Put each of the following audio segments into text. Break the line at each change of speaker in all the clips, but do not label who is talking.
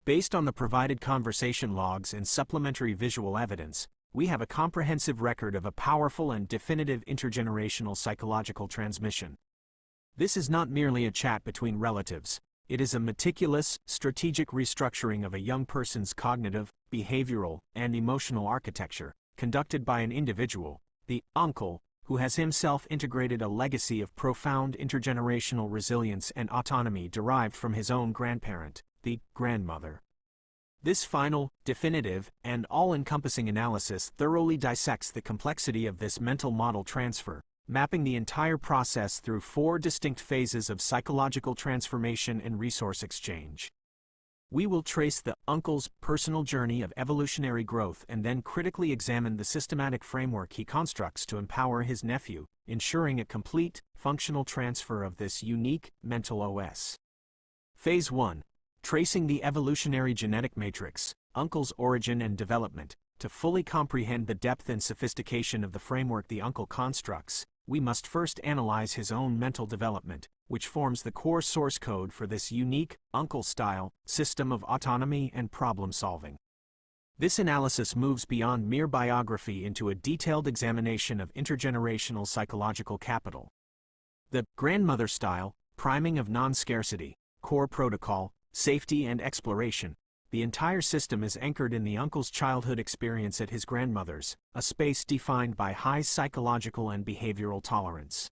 Based on the provided conversation logs and supplementary visual evidence, we have a comprehensive record of a powerful and definitive intergenerational psychological transmission. This is not merely a chat between relatives, it is a meticulous, strategic restructuring of a young person's cognitive, behavioral, and emotional architecture, conducted by an individual, the uncle, who has himself integrated a legacy of profound intergenerational resilience and autonomy derived from his own grandparent, the grandmother. This final, definitive, and all-encompassing analysis thoroughly dissects the complexity of this mental model transfer, mapping the entire process through 4 distinct phases of psychological transformation and resource exchange. We will trace the uncle's personal journey of evolutionary growth and then critically examine the systematic framework he constructs to empower his nephew, ensuring a complete, functional transfer of this unique mental OS. Phase 1. Tracing the evolutionary genetic matrix, uncle's origin and development. To fully comprehend the depth and sophistication of the framework the uncle constructs, we must first analyze his own mental development, which forms the core source code for this unique, uncle-style, system of autonomy and problem-solving. This analysis moves beyond mere biography into a detailed examination of intergenerational psychological capital. The grandmother style, priming of non-scarcity, core protocol, safety and exploration. The entire system is anchored in the uncle's childhood experience at his grandmother's, a space defined by high psychological and behavioral tolerance.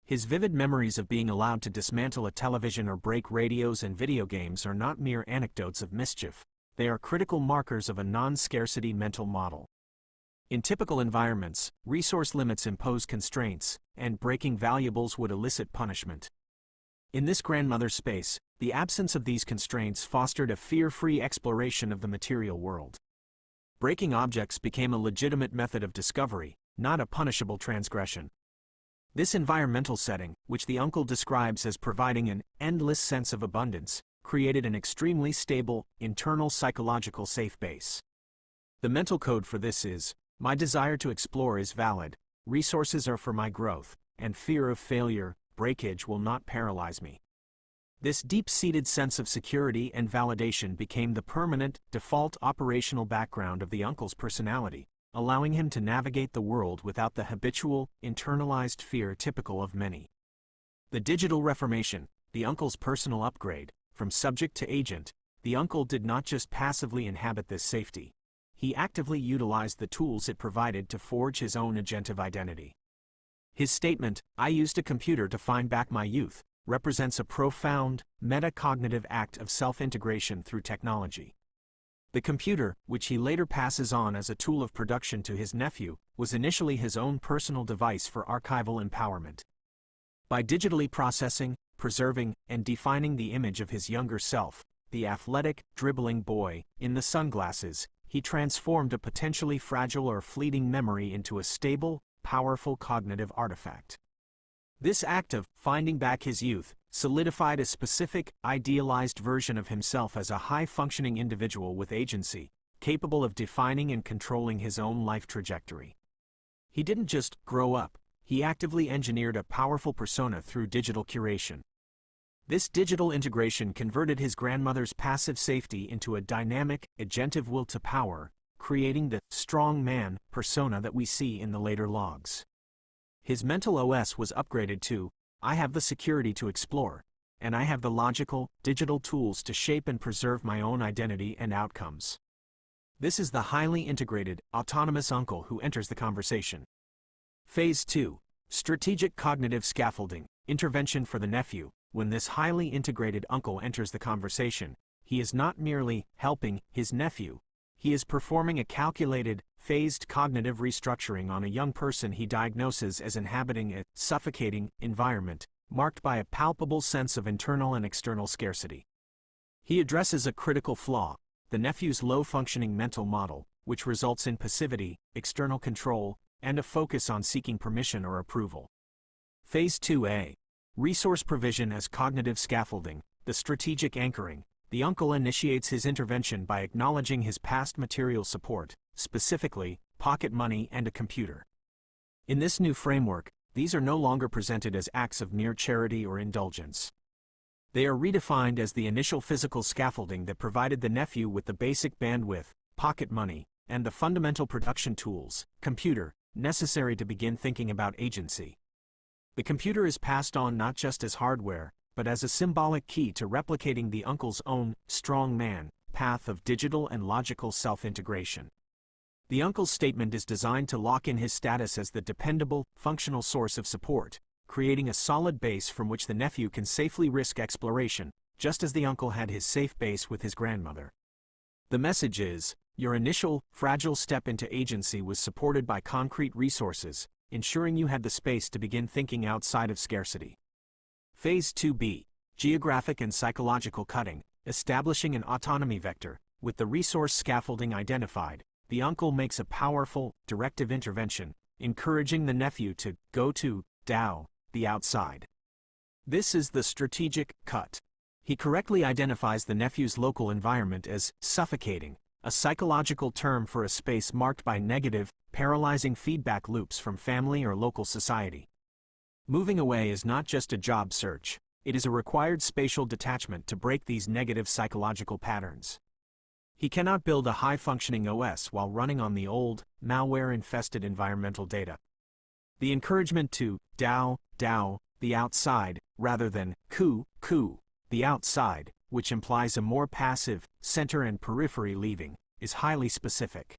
His vivid memories of being allowed to dismantle a television or break radios and video games are not mere anecdotes of mischief, they are critical markers of a non-scarcity mental model. In typical environments, resource limits impose constraints, and breaking valuables would elicit punishment. In this grandmother space, the absence of these constraints fostered a fear-free exploration of the material world. Breaking objects became a legitimate method of discovery, not a punishable transgression. This environmental setting, which the uncle describes as providing an endless sense of abundance, created an extremely stable, internal psychological safe base. The mental code for this is, my desire to explore is valid, resources are for my growth, and fear of failure, breakage will not paralyze me. This deep-seated sense of security and validation became the permanent, default operational background of the uncle's personality, allowing him to navigate the world without the habitual, internalized fear typical of many. The digital reformation, the uncle's personal upgrade, from subject to agent, the uncle did not just passively inhabit this safety. He actively utilized the tools it provided to forge his own agentive identity. His statement, "I used a computer to find back my youth," represents a profound, metacognitive act of self-integration through technology. The computer, which he later passes on as a tool of production to his nephew, was initially his own personal device for archival empowerment. By digitally processing, preserving, and defining the image of his younger self, the athletic, dribbling boy, in the sunglasses, he transformed a potentially fragile or fleeting memory into a stable, powerful cognitive artifact. This act of finding back his youth solidified a specific, idealized version of himself as a high-functioning individual with agency, capable of defining and controlling his own life trajectory. He didn't just grow up, he actively engineered a powerful persona through digital curation. This digital integration converted his grandmother's passive safety into a dynamic, agentive will to power, creating the strong man persona that we see in the later logs. His mental OS was upgraded to, I have the security to explore, and I have the logical, digital tools to shape and preserve my own identity and outcomes. This is the highly integrated, autonomous uncle who enters the conversation. Phase 2. Strategic cognitive scaffolding, intervention for the nephew. When this highly integrated uncle enters the conversation, he is not merely helping his nephew, he is performing a calculated, phased cognitive restructuring on a young person he diagnoses as inhabiting a suffocating environment, marked by a palpable sense of internal and external scarcity. He addresses a critical flaw, the nephew's low-functioning mental model, which results in passivity, external control, and a focus on seeking permission or approval. Phase 2a. Resource provision as cognitive scaffolding, the strategic anchoring. The uncle initiates his intervention by acknowledging his past material support, specifically, pocket money and a computer. In this new framework, these are no longer presented as acts of mere charity or indulgence. They are redefined as the initial physical scaffolding that provided the nephew with the basic bandwidth, pocket money, and the fundamental production tools, computer, necessary to begin thinking about agency. The computer is passed on not just as hardware, but as a symbolic key to replicating the uncle's own strong man path of digital and logical self-integration. The uncle's statement is designed to lock in his status as the dependable, functional source of support, creating a solid base from which the nephew can safely risk exploration, just as the uncle had his safe base with his grandmother. The message is, your initial, fragile step into agency was supported by concrete resources, ensuring you had the space to begin thinking outside of scarcity. Phase 2b, Geographic and Psychological Cutting, establishing an autonomy vector. With the resource scaffolding identified, the uncle makes a powerful, directive intervention, encouraging the nephew to go to Tao, the outside. This is the strategic cut. He correctly identifies the nephew's local environment as suffocating, a psychological term for a space marked by negative, paralyzing feedback loops from family or local society. Moving away is not just a job search, it is a required spatial detachment to break these negative psychological patterns. He cannot build a high-functioning OS while running on the old, malware-infested environmental data. The encouragement to Tao, the outside, rather than Ku, the outside, which implies a more passive, center and periphery leaving, is highly specific.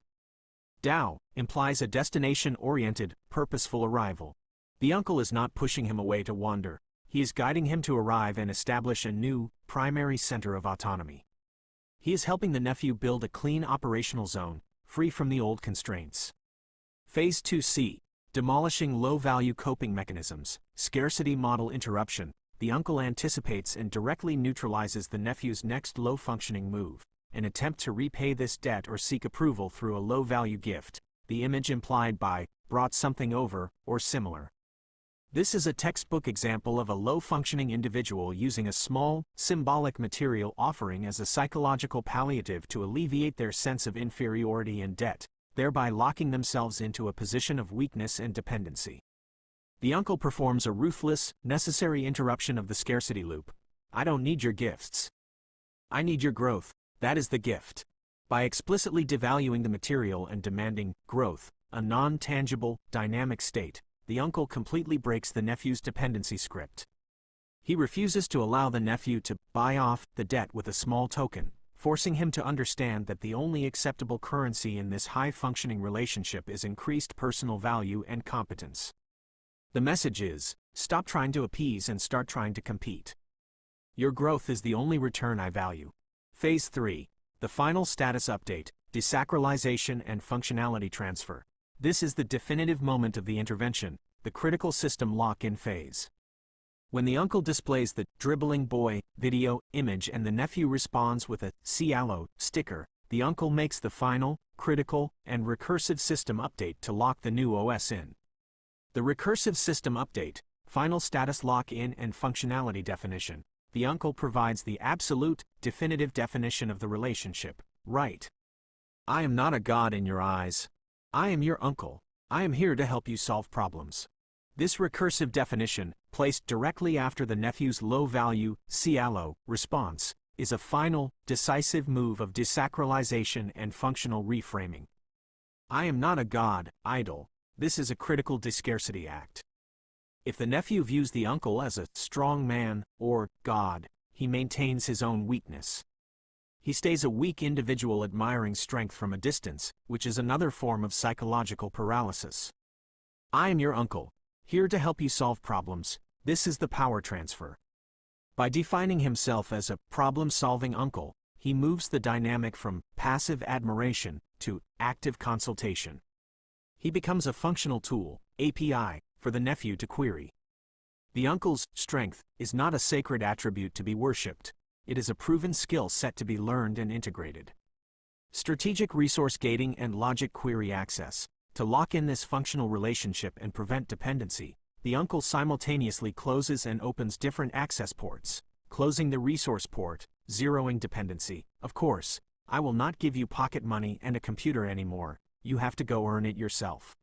Tao implies a destination-oriented, purposeful arrival. The uncle is not pushing him away to wander, he is guiding him to arrive and establish a new, primary center of autonomy. He is helping the nephew build a clean operational zone, free from the old constraints. Phase 2c, Demolishing low-value coping mechanisms, scarcity model interruption. The uncle anticipates and directly neutralizes the nephew's next low-functioning move, an attempt to repay this debt or seek approval through a low-value gift, the image implied by, brought something over, or similar. This is a textbook example of a low-functioning individual using a small, symbolic material offering as a psychological palliative to alleviate their sense of inferiority and debt, thereby locking themselves into a position of weakness and dependency. The uncle performs a ruthless, necessary interruption of the scarcity loop. I don't need your gifts. I need your growth, that is the gift. By explicitly devaluing the material and demanding growth, a non-tangible, dynamic state, the uncle completely breaks the nephew's dependency script. He refuses to allow the nephew to buy off the debt with a small token, forcing him to understand that the only acceptable currency in this high-functioning relationship is increased personal value and competence. The message is, stop trying to appease and start trying to compete. Your growth is the only return I value. Phase 3, the final status update, desacralization and functionality transfer. This is the definitive moment of the intervention, the critical system lock-in phase. When the uncle displays the dribbling boy video image and the nephew responds with a "Cialo" sticker, the uncle makes the final, critical, and recursive system update to lock the new OS in. The recursive system update, final status lock-in and functionality definition. The uncle provides the absolute, definitive definition of the relationship, right? I am not a god in your eyes. I am your uncle. I am here to help you solve problems. This recursive definition, placed directly after the nephew's low-value, "Cialo" response, is a final, decisive move of desacralization and functional reframing. I am not a god, idol. This is a critical descarcity act. If the nephew views the uncle as a strong man, or god, he maintains his own weakness. He stays a weak individual admiring strength from a distance, which is another form of psychological paralysis. I am your uncle, here to help you solve problems. This is the power transfer. By defining himself as a problem-solving uncle, he moves the dynamic from passive admiration to active consultation. He becomes a functional tool, API, for the nephew to query. The uncle's strength is not a sacred attribute to be worshipped. It is a proven skill set to be learned and integrated. Strategic resource gating and logic query access. To lock in this functional relationship and prevent dependency, the uncle simultaneously closes and opens different access ports, closing the resource port, zeroing dependency. Of course, I will not give you pocket money and a computer anymore, you have to go earn it yourself.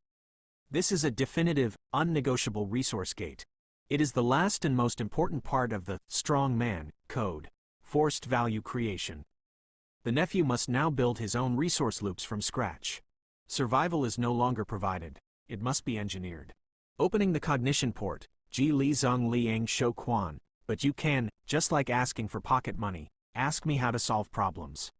This is a definitive, unnegotiable resource gate. It is the last and most important part of the strong man code, forced value creation. The nephew must now build his own resource loops from scratch. Survival is no longer provided, it must be engineered. Opening the cognition port, Ji Li Zong Liang Shou Quan, but you can, just like asking for pocket money, ask me how to solve problems.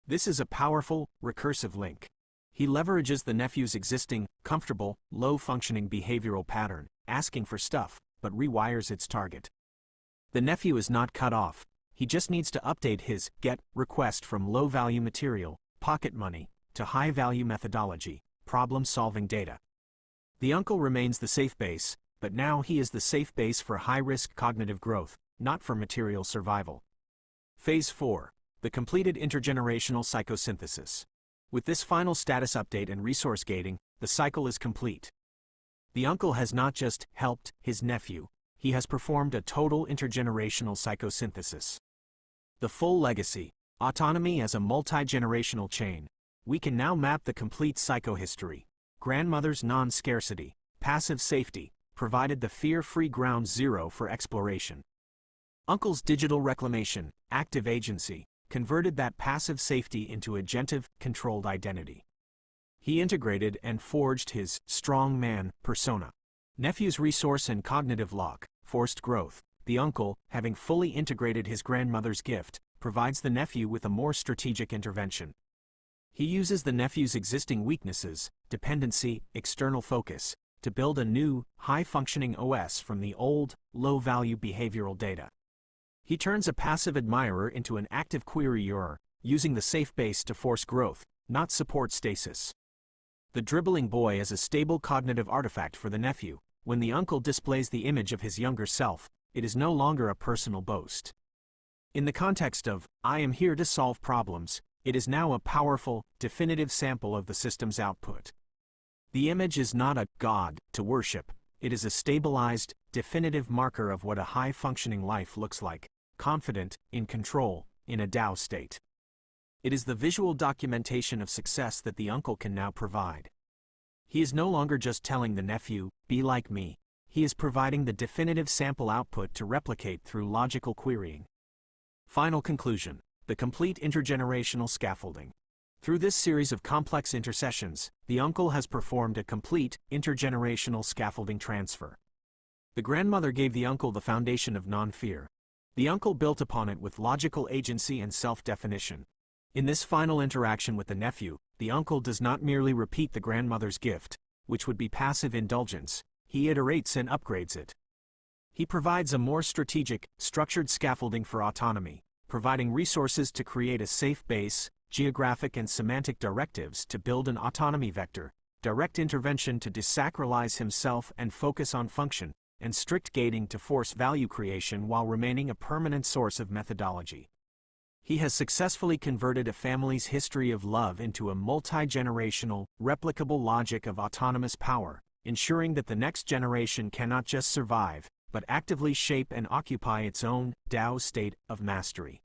This is a powerful, recursive link. He leverages the nephew's existing, comfortable, low-functioning behavioral pattern, asking for stuff, but rewires its target. The nephew is not cut off, he just needs to update his GET request from low-value material, pocket money, to high-value methodology, problem-solving data. The uncle remains the safe base, but now he is the safe base for high-risk cognitive growth, not for material survival. Phase 4. The completed intergenerational psychosynthesis. With this final status update and resource gating, the cycle is complete. The uncle has not just helped his nephew, he has performed a total intergenerational psychosynthesis. The full legacy, autonomy as a multi-generational chain. We can now map the complete psychohistory. Grandmother's non-scarcity, passive safety, provided the fear-free ground zero for exploration. Uncle's digital reclamation, active agency, converted that passive safety into agentive, controlled identity. He integrated and forged his strong man persona. Nephew's resource and cognitive lock, forced growth. The uncle, having fully integrated his grandmother's gift, provides the nephew with a more strategic intervention. He uses the nephew's existing weaknesses, dependency, external focus, to build a new, high-functioning OS from the old, low-value behavioral data. He turns a passive admirer into an active querier, using the safe base to force growth, not support stasis. The dribbling boy is a stable cognitive artifact for the nephew. When the uncle displays the image of his younger self, it is no longer a personal boast. In the context of, I am here to solve problems, it is now a powerful, definitive sample of the system's output. The image is not a god to worship, it is a stabilized, definitive marker of what a high-functioning life looks like, confident, in control, in a Tao state. It is the visual documentation of success that the uncle can now provide. He is no longer just telling the nephew, be like me. He is providing the definitive sample output to replicate through logical querying. Final conclusion. The complete intergenerational scaffolding. Through this series of complex intercessions, the uncle has performed a complete, intergenerational scaffolding transfer. The grandmother gave the uncle the foundation of non-fear. The uncle built upon it with logical agency and self-definition. In this final interaction with the nephew, the uncle does not merely repeat the grandmother's gift, which would be passive indulgence, he iterates and upgrades it. He provides a more strategic, structured scaffolding for autonomy, providing resources to create a safe base, geographic and semantic directives to build an autonomy vector, direct intervention to desacralize himself and focus on function, and strict gating to force value creation while remaining a permanent source of methodology. He has successfully converted a family's history of love into a multi-generational, replicable logic of autonomous power, ensuring that the next generation cannot just survive, but actively shape and occupy its own Tao state of mastery.